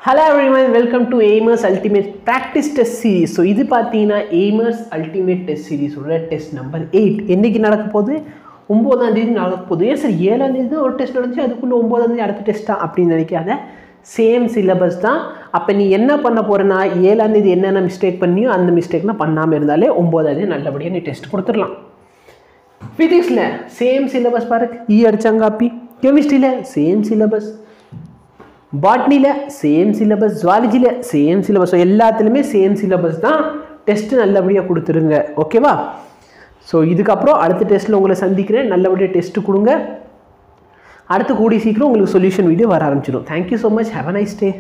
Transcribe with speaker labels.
Speaker 1: Hello everyone, welcome to Aimers Ultimate Practice Test Series. So இது பார்த்தீங்கன்னா Aimers Ultimate Test Series உள்ள test number 8 என்னைக்கு நடக்க போகுது? 9ஆம் தேதி நடக்க போகுது. ஏன் சார் 7ஆம் தேதி தான் ஒரு டெஸ்ட் நடந்துச்சு, அதுக்குள்ள 9ஆம் தேதி அடுத்த டெஸ்ட்டா அப்படின்னு நினைக்காத. சேம் சிலபஸ் தான். அப்போ நீ என்ன பண்ண போறேன்னா 7ஆம் தேதி என்னென்ன மிஸ்டேக் பண்ணியோ அந்த மிஸ்டேக்லாம் பண்ணாமல் இருந்தாலே 9ஆம் தேதி நல்லபடியாக நீ டெஸ்ட் கொடுத்துடலாம். ஃபிசிக்ஸில் சேம் சிலபஸ் பாரு, அடிச்சாங்காப்பி. கெமிஸ்ட்ரியில் சேம் சிலபஸ், பாட்னியில் சேம் சிலபஸ், ஜுவாலஜியில் சேம் சிலபஸ். ஸோ எல்லாத்துலேயுமே சேம் சிலபஸ் தான். டெஸ்ட்டு நல்லபடியாக கொடுத்துருங்க, ஓகேவா? ஸோ இதுக்கப்புறம் அடுத்த டெஸ்ட்டில் உங்களை சந்திக்கிறேன். நல்லபடியாக டெஸ்ட்டு கொடுங்க. அடுத்து கூடிய சீக்கிரம் உங்களுக்கு சொல்யூஷன் வீடியோ வர ஆரம்பிச்சிடும். Thank you so much. Have a nice day.